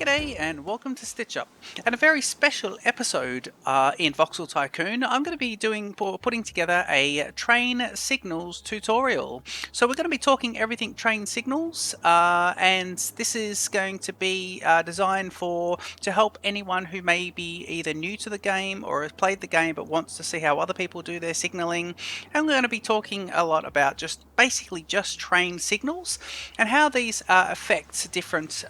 G'day and welcome to Stitch Up, and a very special episode in Voxel Tycoon. I'm going to be putting together a train signals tutorial. So we're going to be talking everything train signals, and this is going to be designed to help anyone who may be either new to the game or has played the game but wants to see how other people do their signaling. And we're going to be talking a lot about basically just train signals and how these affect different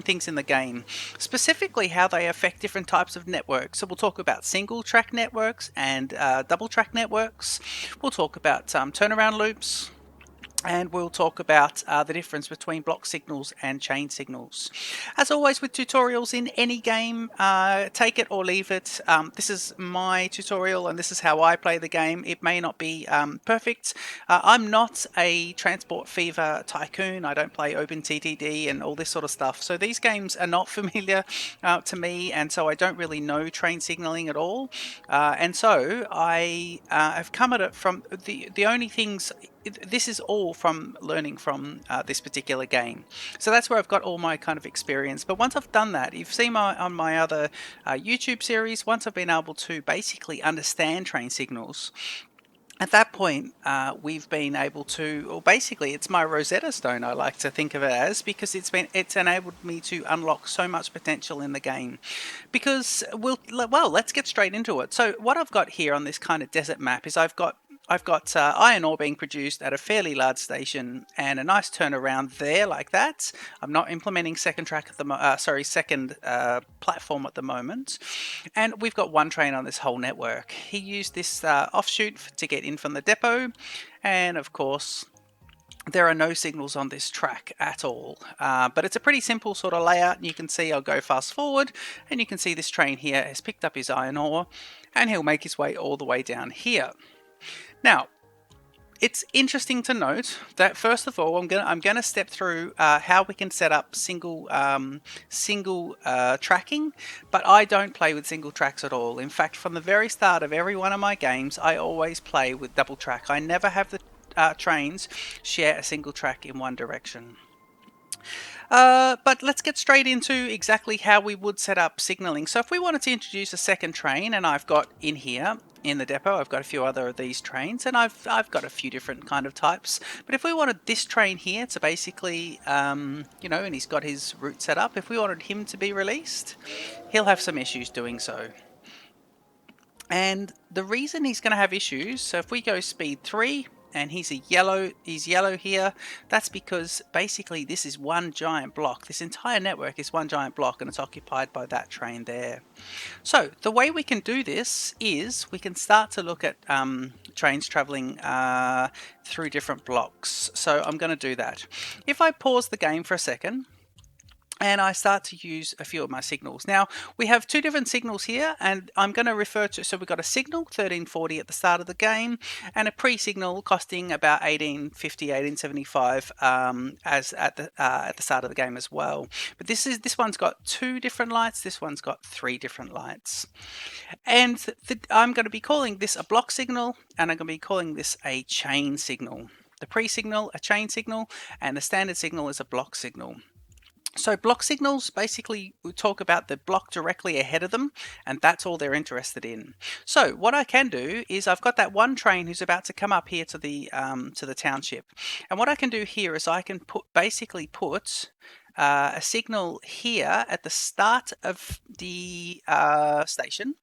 things in the game, specifically how they affect different types of networks. So we'll talk about single track networks and double track networks. We'll talk about turnaround loops, and we'll talk about the difference between block signals and chain signals. As always with tutorials in any game, take it or leave it. This is my tutorial and this is how I play the game. It may not be perfect. I'm not a Transport Fever tycoon. I don't play OpenTTD and all this sort of stuff. So these games are not familiar to me, and so I don't really know train signaling at all. And so I have come at it from the only things. This is all from learning from this particular game. So that's where I've got all my kind of experience. But once I've done that, you've seen on my other YouTube series, once I've been able to basically understand train signals, at that point, we've been able to, or basically it's my Rosetta Stone, I like to think of it as, because it's enabled me to unlock so much potential in the game. Because, let's get straight into it. So what I've got here on this kind of desert map is I've got iron ore being produced at a fairly large station and a nice turnaround there like that. I'm not implementing second platform at the moment. And we've got one train on this whole network. He used this offshoot to get in from the depot, and of course there are no signals on this track at all, but it's a pretty simple sort of layout, and you can see I'll go fast forward and you can see this train here has picked up his iron ore and he'll make his way all the way down here. Now, it's interesting to note that first of all, I'm gonna step through how we can set up single tracking, but I don't play with single tracks at all. In fact, from the very start of every one of my games, I always play with double track. I never have the trains share a single track in one direction. But let's get straight into exactly how we would set up signaling. So if we wanted to introduce a second train, and I've got in here in the depot, I've got a few other of these trains, and I've got a few different kind of types. But if we wanted this train here to basically, and he's got his route set up, if we wanted him to be released, he'll have some issues doing so. And the reason he's going to have issues, so if we go speed 3, and he's yellow here, that's because basically this is one giant block. This entire network is one giant block, and it's occupied by that train there. So the way we can do this is we can start to look at trains traveling through different blocks. So I'm going to do that. If I pause the game for a second and I start to use a few of my signals. Now, we have two different signals here, and I'm going to refer to, so we've got a signal, 1340 at the start of the game, and a pre-signal costing about 1850, 1875 as at the start of the game as well. But this one's got two different lights, this one's got three different lights. And I'm going to be calling this a block signal, and I'm going to be calling this a chain signal. The pre-signal, a chain signal, and the standard signal is a block signal. So block signals, basically we talk about the block directly ahead of them, and that's all they're interested in. So what I can do is I've got that one train who's about to come up here to the township, and what I can do here is I can put a signal here at the start of the station,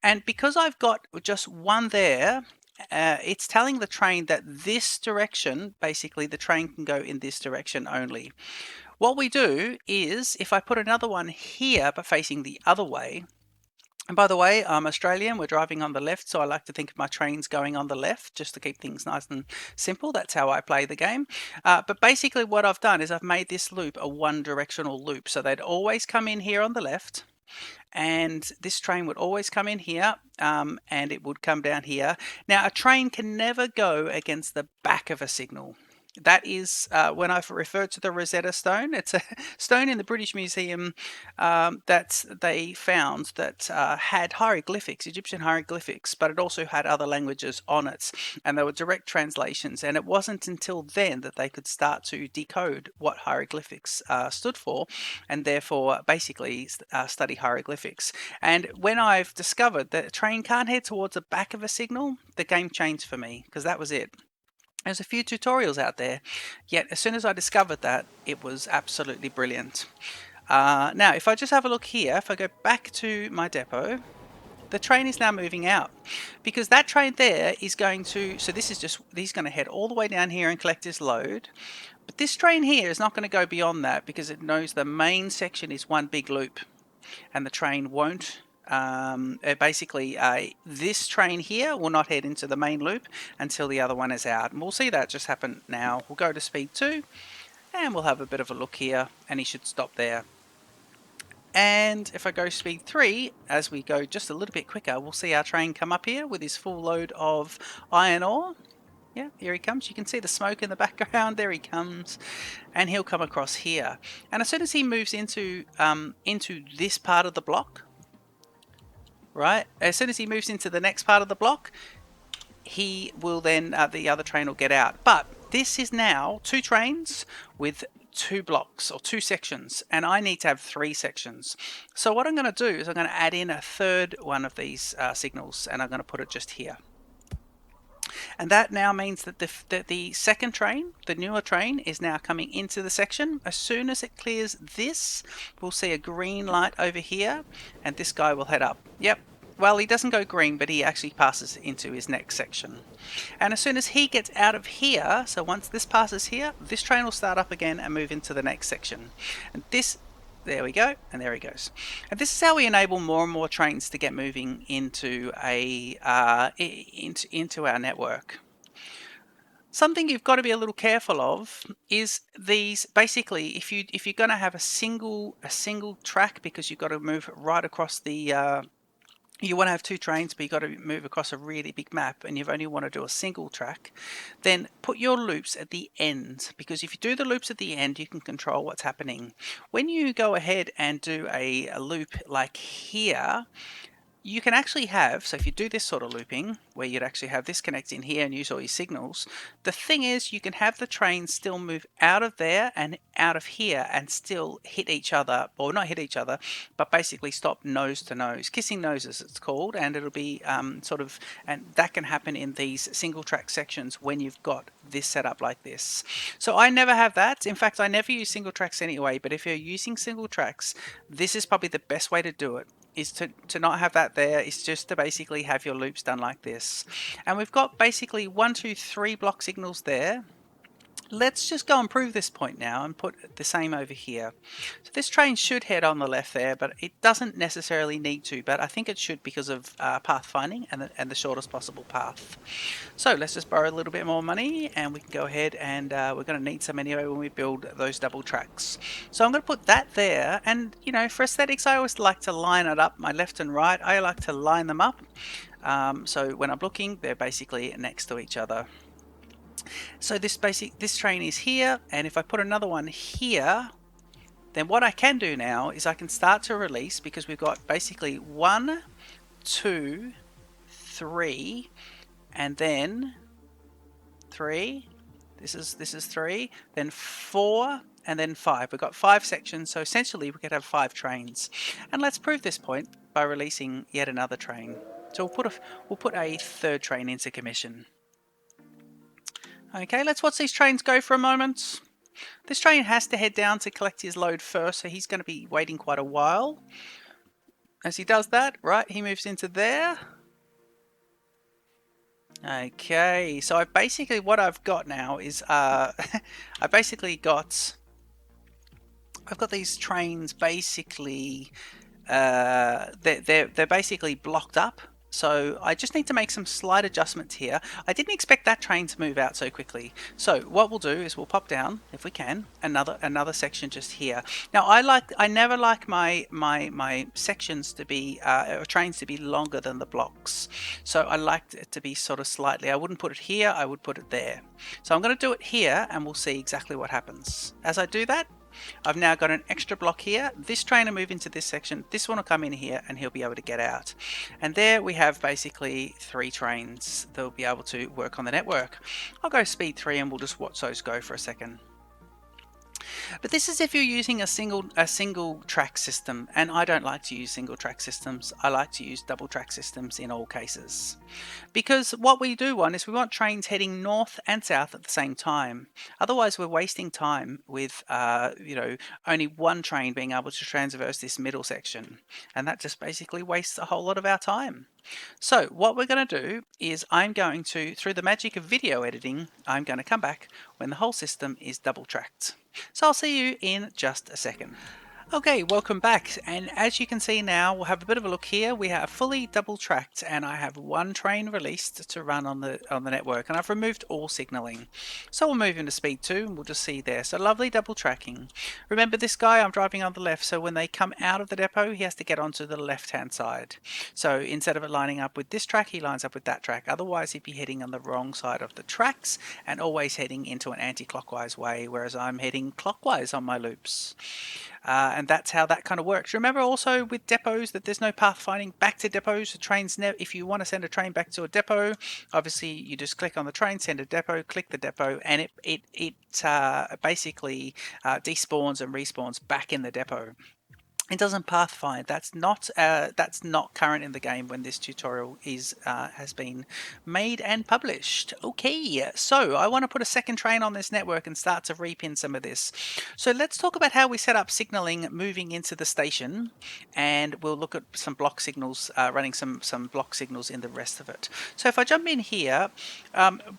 and because I've got just one there, it's telling the train that this direction, basically the train can go in this direction only. What we do is, if I put another one here but facing the other way, and by the way, I'm Australian, we're driving on the left, so I like to think of my trains going on the left just to keep things nice and simple. That's how I play the game. But basically what I've done is I've made this loop a one-directional loop, so they'd always come in here on the left, and this train would always come in here, and it would come down here. Now, a train can never go against the back of a signal. That is when I've referred to the Rosetta Stone. It's a stone in the British Museum that they found that had hieroglyphics, Egyptian hieroglyphics, but it also had other languages on it, and they were direct translations. And it wasn't until then that they could start to decode what hieroglyphics stood for, and therefore basically study hieroglyphics. And when I've discovered that a train can't head towards the back of a signal, the game changed for me, because that was it. There's a few tutorials out there, yet as soon as I discovered that, it was absolutely brilliant. Now, if I just have a look here, if I go back to my depot, the train is now moving out, because that train there is going to, so this is just, he's going to head all the way down here and collect his load. But this train here is not going to go beyond that, because it knows the main section is one big loop, and the train won't basically this train here will not head into the main loop until the other one is out, and we'll see that just happen now. We'll go to speed 2 and we'll have a bit of a look here, and he should stop there. And if I go speed 3, as we go just a little bit quicker, we'll see our train come up here with his full load of iron ore. Yeah, here he comes. You can see the smoke in the background. There he comes, and he'll come across here. And as soon as he moves into this part of the block, right? As soon as he moves into the next part of the block, he will then, the other train will get out. But this is now 2 trains with 2 blocks or 2 sections, and I need to have 3 sections. So what I'm going to do is I'm going to add in a third one of these signals, and I'm going to put it just here. And that now means that the second train, the newer train, is now coming into the section. As soon as it clears this, we'll see a green light over here, and this guy will head up. Yep. Well, he doesn't go green, but he actually passes into his next section. And as soon as he gets out of here, so once this passes here, this train will start up again and move into the next section. And this, there we go, and there he goes. And this is how we enable more and more trains to get moving into into our network. Something you've got to be a little careful of is these. Basically, if you're going to have a single track, because you've got to move right across the you want to have 2 trains, but you've got to move across a really big map, and you only want to do a single track, then put your loops at the end, because if you do the loops at the end, you can control what's happening. When you go ahead and do a loop like here, you can actually have, so if you do this sort of looping, where you'd actually have this connect in here and use all your signals, the thing is you can have the trains still move out of there and out of here and still hit each other, or not hit each other, but basically stop nose to nose, kissing noses it's called, and it'll be and that can happen in these single track sections when you've got this set up like this. So I never have that. In fact, I never use single tracks anyway, but if you're using single tracks, this is probably the best way to do it, is to not have that there. It's just to basically have your loops done like this. And we've got basically 1, 2, 3 block signals there. Let's just go and prove this point now and put the same over here. So this train should head on the left there, but it doesn't necessarily need to, but I think it should because of path finding and the shortest possible path. So let's just borrow a little bit more money, and we can go ahead, and we're going to need some anyway when we build those double tracks. So I'm going to put that there, and you know, for aesthetics, I always like to line it up, my left and right. I like to line them up, so when I'm looking, they're basically next to each other. So this train is here, and if I put another one here, then what I can do now is I can start to release, because we've got basically 1, 2, 3, and then 3. This is 3, then 4, and then 5. We've got 5 sections, so essentially we could have 5 trains. And let's prove this point by releasing yet another train. So we'll put a third train into commission. Okay, let's watch these trains go for a moment. This train has to head down to collect his load first, so he's going to be waiting quite a while. As he does that, right, he moves into there. Okay, so what I've got now is I've got these trains basically they're basically blocked up. So I just need to make some slight adjustments here. I didn't expect that train to move out so quickly. So what we'll do is we'll pop down, if we can, another section just here. Now I never like my sections to be or trains to be longer than the blocks. So I like it to be sort of slightly. I wouldn't put it here. I would put it there. So I'm going to do it here, and we'll see exactly what happens. As I do that, I've now got an extra block here. This train will move into this section. This one will come in here and he'll be able to get out. And there we have basically 3 trains that will be able to work on the network. I'll go speed 3 and we'll just watch those go for a second. But this is if you're using a single track system, and I don't like to use single track systems. I like to use double track systems in all cases. Because what we do want is we want trains heading north and south at the same time. Otherwise we're wasting time with only one train being able to transverse this middle section, and that just basically wastes a whole lot of our time. So what we're going to do is I'm going to, through the magic of video editing, I'm going to come back when the whole system is double tracked. So I'll see you in just a second. Okay, welcome back, and as you can see now, we'll have a bit of a look here. We are fully double tracked, and I have one train released to run on the network, and I've removed all signaling. So we'll move into speed 2 and we'll just see there. So lovely double tracking. Remember, this guy, I'm driving on the left, so when they come out of the depot he has to get onto the left hand side. So instead of it lining up with this track, he lines up with that track. Otherwise he'd be heading on the wrong side of the tracks and always heading into an anti-clockwise way, whereas I'm heading clockwise on my loops. And that's how that kind of works. Remember also with depots that there's no pathfinding back to depots. The trains if you want to send a train back to a depot, obviously you just click on the train, send a depot, click the depot, and it basically despawns and respawns back in the depot. It doesn't pathfind. That's not current in the game when this tutorial has been made and published. Okay, so I want to put a second train on this network and start to repin some of this. So let's talk about how we set up signaling moving into the station, and we'll look at some block signals, running some block signals in the rest of it. So if I jump in here,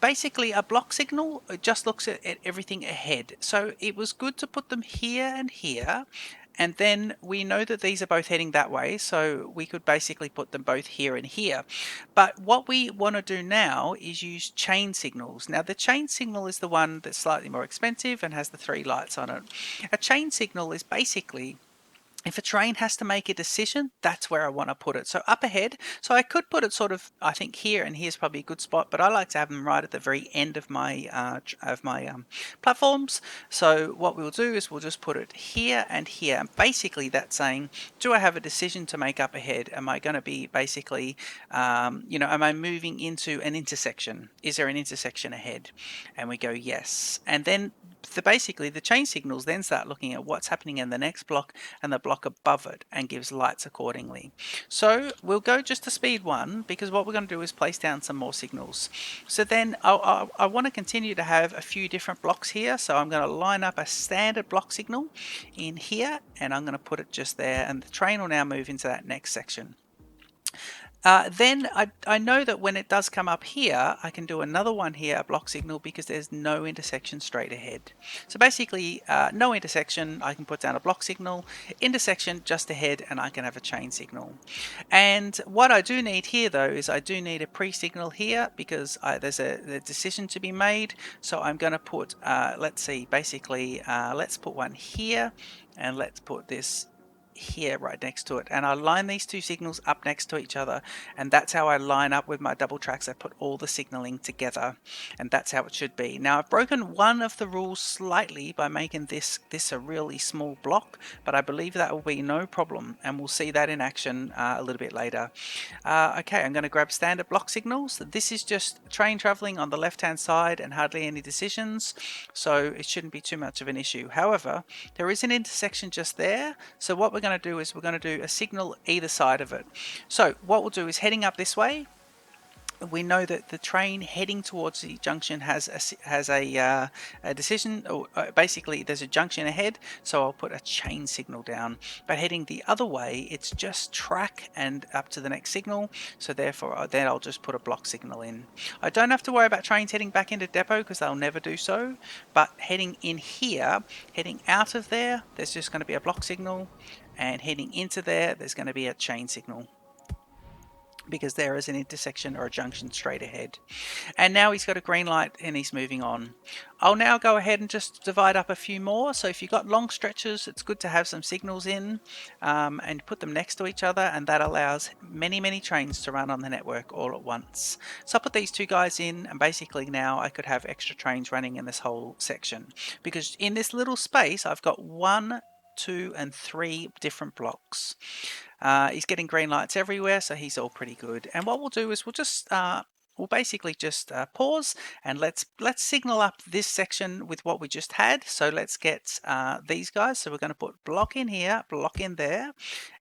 basically a block signal just looks at everything ahead. So it was good to put them here and here. And then we know that these are both heading that way, so we could basically put them both here and here. But what we want to do now is use chain signals. Now the chain signal is the one that's slightly more expensive and has the 3 lights on it. A chain signal is basically, if a train has to make a decision, that's where I want to put it. So up ahead, so I could put it sort of, I think here, and here's probably a good spot, but I like to have them right at the very end of my platforms. So what we'll do is we'll just put it here and here. And basically that's saying, do I have a decision to make up ahead? Am I going to be basically, am I moving into an intersection? Is there an intersection ahead? And we go yes. And then basically the chain signals then start looking at what's happening in the next block and the block above it, and gives lights accordingly. So we'll go just to speed 1, because what we're going to do is place down some more signals. So then I want to continue to have a few different blocks here, so I'm going to line up a standard block signal in here, and I'm going to put it just there, and the train will now move into that next section. Then I know that when it does come up here, I can do another one here, a block signal, because there's no intersection straight ahead. So basically, no intersection, I can put down a block signal, intersection just ahead, and I can have a chain signal. And what I do need here, though, is I do need a pre-signal here, because there's a decision to be made. So I'm going to put, let's see, basically, let's put one here, and let's put this here right next to it, and I line these 2 signals up next to each other, and that's how I line up with my double tracks. I put all the signaling together, and that's how it should be. Now I've broken one of the rules slightly by making this a really small block, but I believe that will be no problem, and we'll see that in action a little bit later. Okay, I'm going to grab standard block signals. This is just train traveling on the left hand side and hardly any decisions, so it shouldn't be too much of an issue. However, there is an intersection just there, so what we're going to do is we're going to do a signal either side of it. So what we'll do is heading up this way, we know that the train heading towards the junction has a decision, or basically there's a junction ahead, so I'll put a chain signal down. But heading the other way, it's just track and up to the next signal, so therefore then I'll just put a block signal in. I don't have to worry about trains heading back into depot, because they'll never do so, but heading in here, heading out of there, there's just going to be a block signal, and heading into there, there's going to be a chain signal. because there is an intersection or a junction straight ahead. And now he's got a green light and he's moving on. I'll now go ahead and just divide up a few more. So if you've got long stretches, it's good to have some signals in and put them next to each other, and that allows many trains to run on the network all at once. So I'll put these two guys in, and basically now I could have extra trains running in this whole section, because in this little space I've got 1, 2 and 3 different blocks. He's getting green lights everywhere, so he's all pretty good. And what we'll do is we'll basically just pause, and let's signal up this section with what we just had. So let's get these guys. So we're going to put block in here, block in there,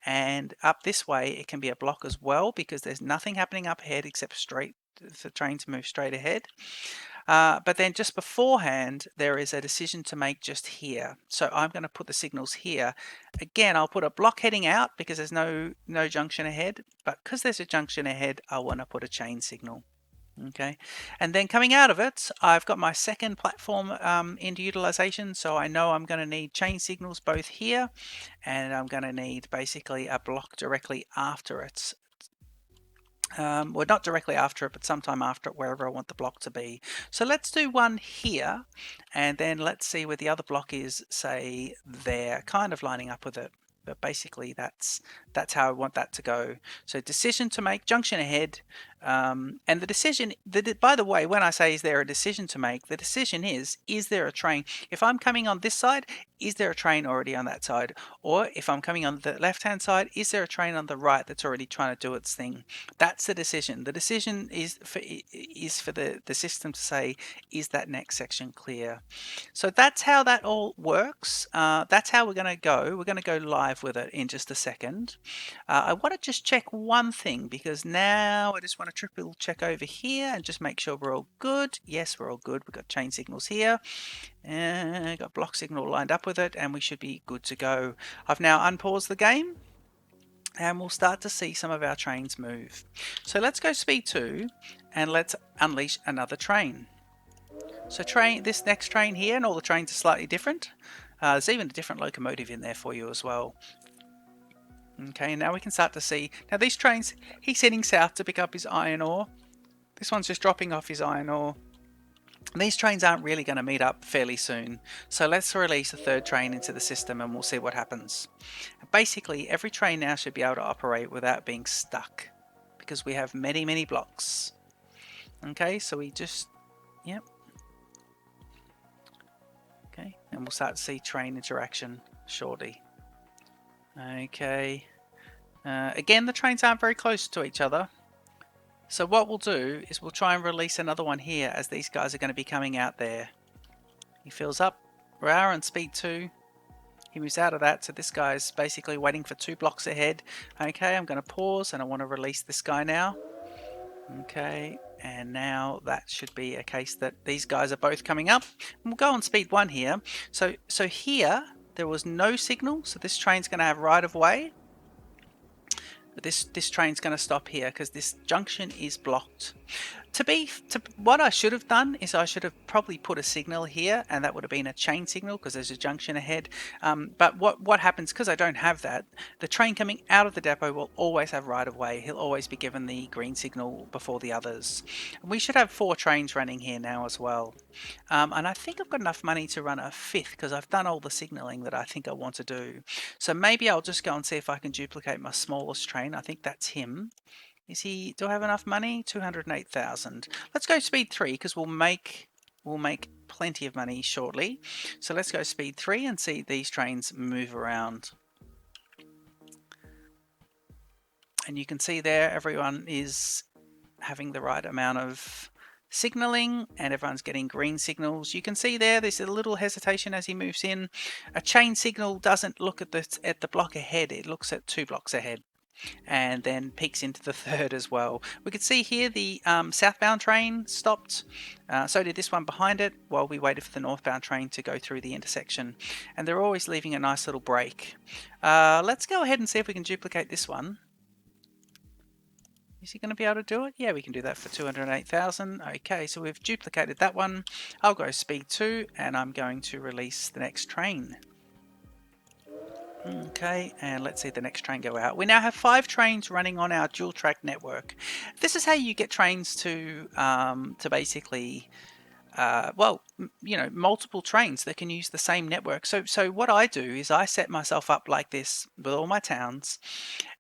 and up this way it can be a block as well, because there's nothing happening up ahead except straight the train to move straight ahead. But then just beforehand, there is a decision to make just here. So I'm going to put the signals here. Again, I'll put a block heading out because there's no junction ahead. But because there's a junction ahead, I want to put a chain signal. Okay, and then coming out of it, I've got my second platform into utilization. So I know I'm going to need chain signals both here, and I'm going to need basically a block directly after it. Well, not directly after it, but sometime after it, wherever I want the block to be. So let's do one here, and then let's see where the other block is, say there, kind of lining up with it. But basically that's how I want that to go. So decision to make, junction ahead, and the decision, by the way, when I say is there a decision to make, the decision is there a train? If I'm coming on this side, is there a train already on that side? Or if I'm coming on the left hand side, is there a train on the right that's already trying to do its thing? That's the decision. The decision is for the system to say, is that next section clear? So that's how that all works. That's how we're going to go. We're going to go live with it in just a second. I want to just check one thing, because now I just want to triple check over here and just make sure we're all good. Yes, we're all good. We've got chain signals here. Got block signal lined up with it, and we should be good to go. I've now unpaused the game, and we'll start to see some of our trains move. So let's go speed 2, and let's unleash another train. So this next train here, and all the trains are slightly different. There's even a different locomotive in there for you as well. Okay, now we can start to see. Now these trains, he's heading south to pick up his iron ore. This one's just dropping off his iron ore. These trains aren't really going to meet up fairly soon. So let's release a third train into the system, and we'll see what happens. Basically, every train now should be able to operate without being stuck, because we have many blocks. Okay, so we just, yep. Okay, and we'll start to see train interaction shortly. Okay, again, the trains aren't very close to each other. So what we'll do is we'll try and release another one here, as these guys are going to be coming out there. He fills up. We are on speed 2. He moves out of that, so this guy's basically waiting for 2 blocks ahead. Okay, I'm going to pause, and I want to release this guy now. Okay, and now that should be a case that these guys are both coming up. And we'll go on speed 1 here. So here there was no signal, so this train's going to have right of way. But this train's going to stop here because this junction is blocked. What I should have done is I should have probably put a signal here, and that would have been a chain signal because there's a junction ahead. But what happens, because I don't have that, the train coming out of the depot will always have right of way. He'll always be given the green signal before the others. We should have 4 trains running here now as well. And I think I've got enough money to run a 5th because I've done all the signaling that I think I want to do. So maybe I'll just go and see if I can duplicate my smallest train. I think that's him. Do I have enough money? 208,000. Let's go speed 3 because we'll make plenty of money shortly. So let's go speed 3 and see these trains move around. And you can see there everyone is having the right amount of signaling, and everyone's getting green signals. You can see there's a little hesitation as he moves in. A chain signal doesn't look at the block ahead, it looks at 2 blocks ahead, and then peaks into the 3rd as well. We can see here the southbound train stopped. So did this one behind it, while we waited for the northbound train to go through the intersection. And they're always leaving a nice little break. Let's go ahead and see if we can duplicate this one. Is he going to be able to do it? Yeah, we can do that for 208,000. Okay, so we've duplicated that one. I'll go speed 2, and I'm going to release the next train. Okay, and let's see the next train go out. We now have 5 trains running on our dual track network. This is how you get trains to basically well, multiple trains that can use the same network. So what I do is I set myself up like this with all my towns,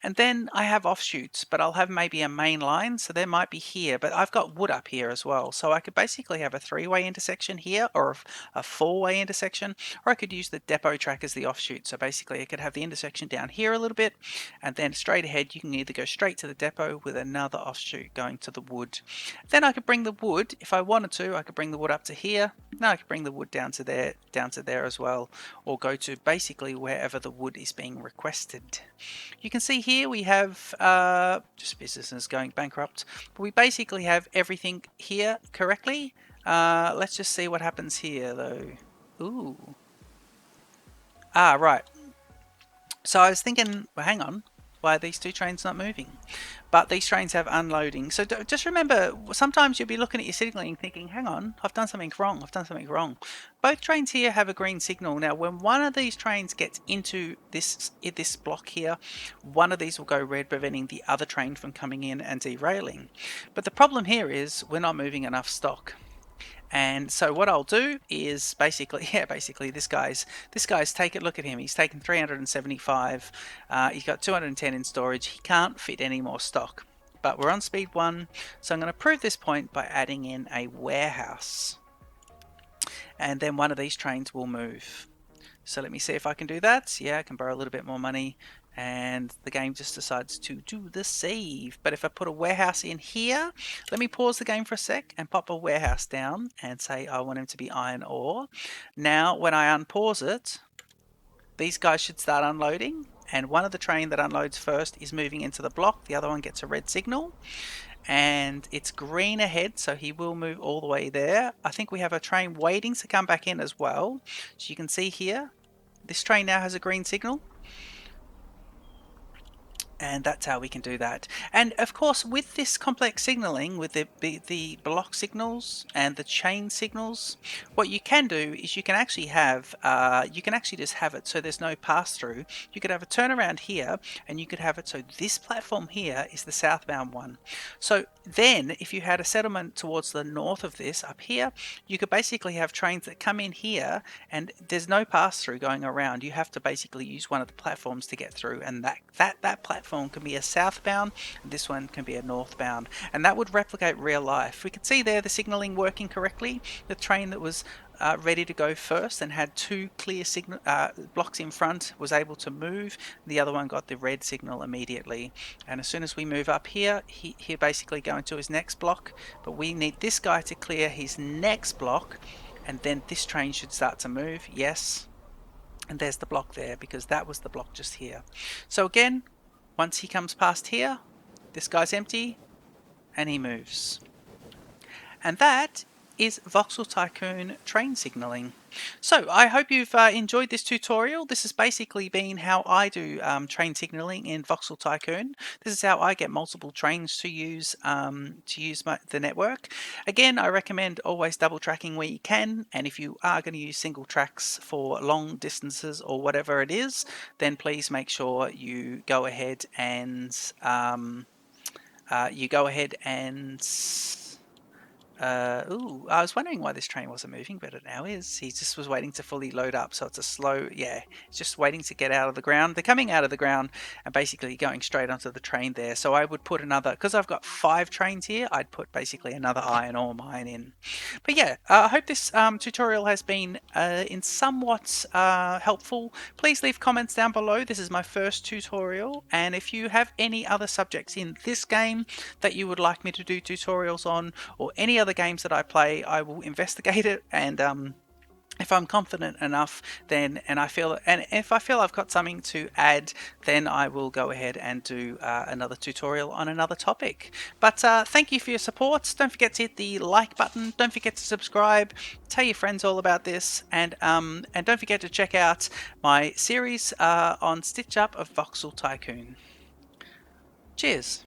and then I have offshoots, but I'll have maybe a main line. So there might be here, but I've got wood up here as well. So I could basically have a 3-way intersection here, or a 4-way intersection, or I could use the depot track as the offshoot. So basically I could have the intersection down here a little bit, and then straight ahead you can either go straight to the depot with another offshoot going to the wood. Then I could bring the wood, if I wanted to, I could bring the wood up to here. Now I could bring the wood down to there as well, or go to basically wherever the wood is being requested. You can see here we have just businesses going bankrupt, but we basically have everything here correctly. Let's just see what happens here though. Ooh. Right. So I was thinking, well, hang on, why are these 2 trains not moving? But these trains have unloading. So just remember, sometimes you'll be looking at your signaling thinking, hang on, I've done something wrong. Both trains here have a green signal. Now, when one of these trains gets into this block here, one of these will go red, preventing the other train from coming in and derailing. But the problem here is we're not moving enough stock. And so what I'll do is basically this guy's taken, look at him, he's taken 375, he's got 210 in storage, he can't fit any more stock. But we're on speed 1, so I'm going to prove this point by adding in a warehouse. And then one of these trains will move. So let me see if I can do that. Yeah, I can borrow a little bit more money. And the game just decides to do the save. But if I put a warehouse in here, let me pause the game for a sec and pop a warehouse down and say I want him to be iron ore. Now, when I unpause it, these guys should start unloading. And one of the train that unloads first is moving into the block. The other one gets a red signal. And it's green ahead, so he will move all the way there. I think we have a train waiting to come back in as well. So you can see here, this train now has a green signal. And that's how we can do that. And of course, with this complex signaling, with the block signals and the chain signals, what you can do is you can actually have, just have it so there's no pass through. You could have a turnaround here, and you could have it so this platform here is the southbound one. So then, if you had a settlement towards the north of this up here, you could basically have trains that come in here, and there's no pass through going around. You have to basically use one of the platforms to get through, and that platform can be a southbound, and this one can be a northbound, and that would replicate real life. We could see there the signaling working correctly. The train that was ready to go first and had 2 clear signal blocks in front was able to move. The other one got the red signal immediately, and as soon as we move up here, he'll basically go into his next block, but we need this guy to clear his next block, and then this train should start to move. Yes, and there's the block there because that was the block just here. So again, once he comes past here, this guy's empty, and he moves. And that is Voxel Tycoon train signaling. So I hope you've enjoyed this tutorial. This has basically been how I do train signaling in Voxel Tycoon. This is how I get multiple trains to use the network. Again, I recommend always double tracking where you can, and if you are going to use single tracks for long distances or whatever it is, then please make sure you go ahead and I was wondering why this train wasn't moving, but it now is. He just was waiting to fully load up, so it's a slow, it's just waiting to get out of the ground. They're coming out of the ground and basically going straight onto the train there. So I would put another, because I've got 5 trains here, I'd put basically another iron ore mine in. But yeah, I hope this tutorial has been in somewhat helpful. Please leave comments down below. This is my first tutorial, and if you have any other subjects in this game that you would like me to do tutorials on, or any other games that I play, I will investigate it, and if I'm confident enough, then if I feel I've got something to add, then I will go ahead and do another tutorial on another topic. But thank you for your support. Don't forget to hit the like button. Don't forget to subscribe. Tell your friends all about this, and don't forget to check out my series on Stitch Up of Voxel Tycoon. Cheers.